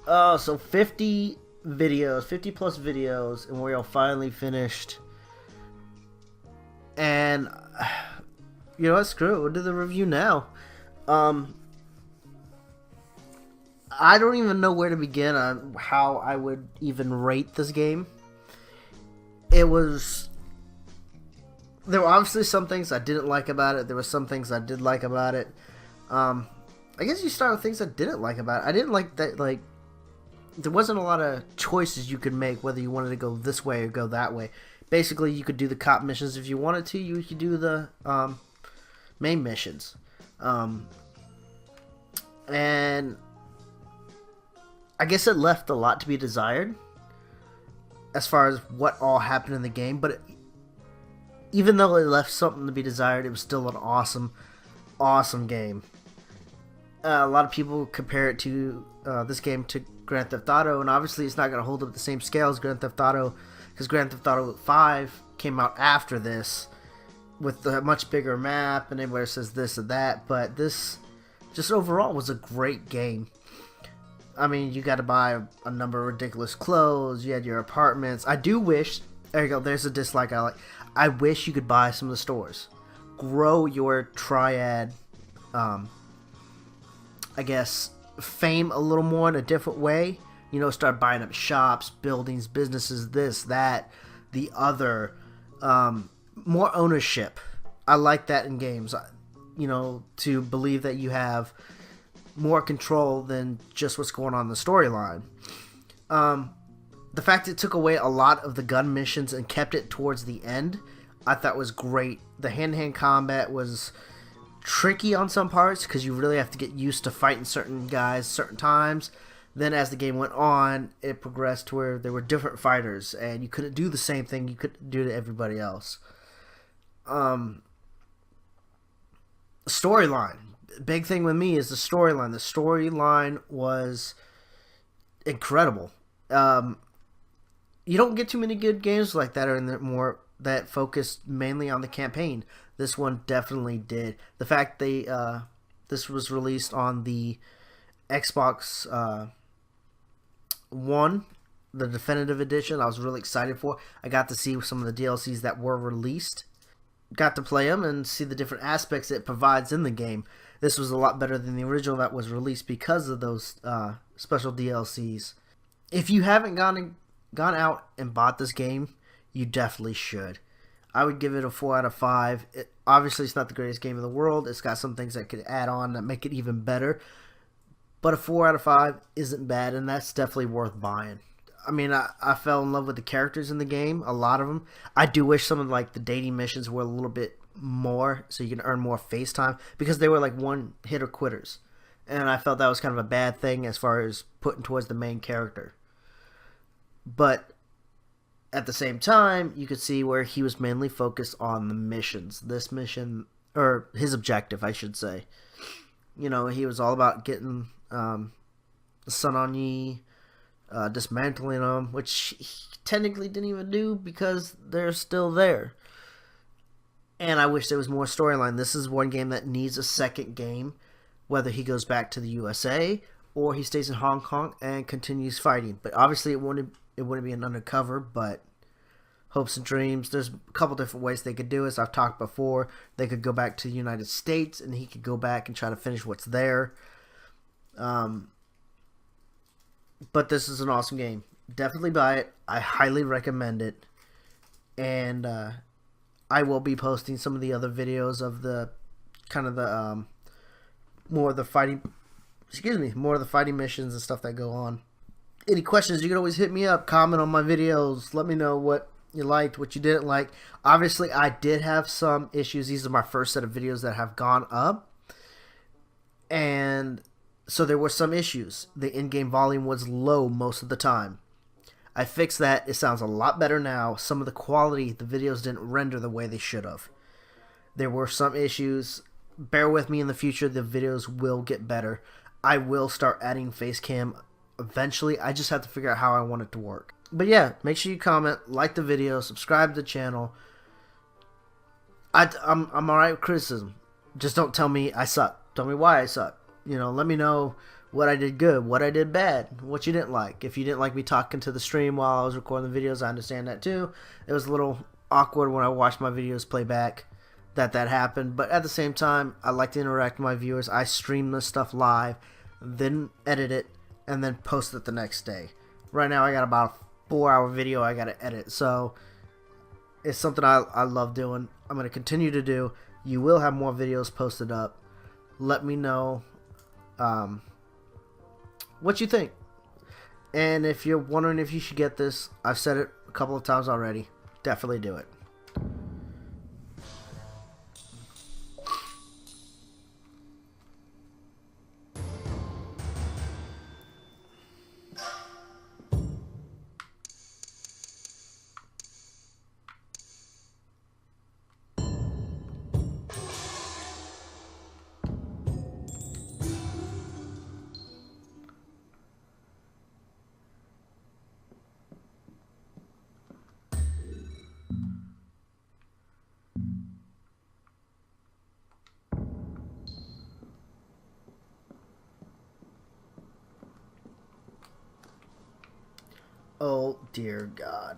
So 50 videos, 50 plus videos, and we're all finally finished. And you know what? Screw it. We'll do the review now. Um, I don't even know where to begin on how I would even rate this game. It was. There were obviously some things I didn't like about it. There were some things I did like about it. Um, I guess you start with things I didn't like about it. I didn't like that, like, there wasn't a lot of choices you could make whether you wanted to go this way or go that way. Basically, you could do the cop missions if you wanted to. You could do the main missions. Um, and I guess it left a lot to be desired as far as what all happened in the game. But even though it left something to be desired, it was still an awesome, awesome game. A lot of people compare it to this game to Grand Theft Auto, and obviously it's not going to hold up the same scale as Grand Theft Auto, because Grand Theft Auto 5 came out after this with a much bigger map, and everybody says this and that, but this just overall was a great game. I mean, you got to buy a number of ridiculous clothes, you had your apartments. I do wish, there you go, there's a dislike I like. I wish you could buy some of the stores. Grow your triad, I guess, fame a little more in a different way. You know, start buying up shops, buildings, businesses, this, that, the other. More ownership. I like that in games. You know, to believe that you have more control than just what's going on in the storyline. The fact it took away a lot of the gun missions and kept it towards the end, I thought was great. The hand-to-hand combat was tricky on some parts because you really have to get used to fighting certain guys certain times. Then as the game went on, it progressed to where there were different fighters and you couldn't do the same thing you could do to everybody else. Storyline. Big thing with me is the storyline. The storyline was incredible. You don't get too many good games like that, or in the more that focused mainly on the campaign. This one definitely did. The fact this was released on the Xbox One, the definitive edition, I was really excited for. I got to see some of the DLCs that were released. Got to play them and see the different aspects it provides in the game. This was a lot better than the original that was released because of those special DLCs. If you haven't gone out and bought this game, you definitely should. I would give it a 4 out of 5. Obviously, it's not the greatest game in the world. It's got some things that could add on that make it even better. But a 4 out of 5 isn't bad, and that's definitely worth buying. I mean, I fell in love with the characters in the game, a lot of them. I do wish some of like the dating missions were a little bit more, so you can earn more face time, because they were like one hitter quitters. And I felt that was kind of a bad thing as far as putting towards the main character. But at the same time, you could see where he was mainly focused on the missions. This mission, or his objective, I should say. You know, he was all about getting Sun On Yee, dismantling them, which he technically didn't even do because they're still there. And I wish there was more storyline. This is one game that needs a second game, whether he goes back to the USA or he stays in Hong Kong and continues fighting. But obviously it wouldn't be an undercover, but hopes and dreams. There's a couple different ways they could do it. As I've talked before, they could go back to the United States and he could go back and try to finish what's there. But this is an awesome game. Definitely buy it. I highly recommend it. And I will be posting some of the other videos of the kind of the more of the fighting missions and stuff that go on. Any questions, you can always hit me up, comment on my videos, let me know what you liked, what you didn't like. Obviously, I did have some issues. These are my first set of videos that have gone up. And so there were some issues. The in-game volume was low most of the time. I fixed that. It sounds a lot better now. Some of the quality, the videos didn't render the way they should have. There were some issues. Bear with me in the future. The videos will get better. I will start adding face cam eventually. I just have to figure out how I want it to work. But yeah, make sure you comment, like the video, subscribe to the channel. I'm alright with criticism. Just don't tell me I suck. Tell me why I suck. You know, let me know what I did good, what I did bad, what you didn't like. If you didn't like me talking to the stream while I was recording the videos, I understand that too. It was a little awkward when I watched my videos play back that happened, but at the same time, I like to interact with my viewers. I stream this stuff live, then edit it, and then post it the next day. Right now, I got about a 4-hour video I got to edit, so it's something I love doing. I'm going to continue to do. You will have more videos posted up. Let me know what you think. And if you're wondering if you should get this, I've said it a couple of times already. Definitely do it. Oh dear God.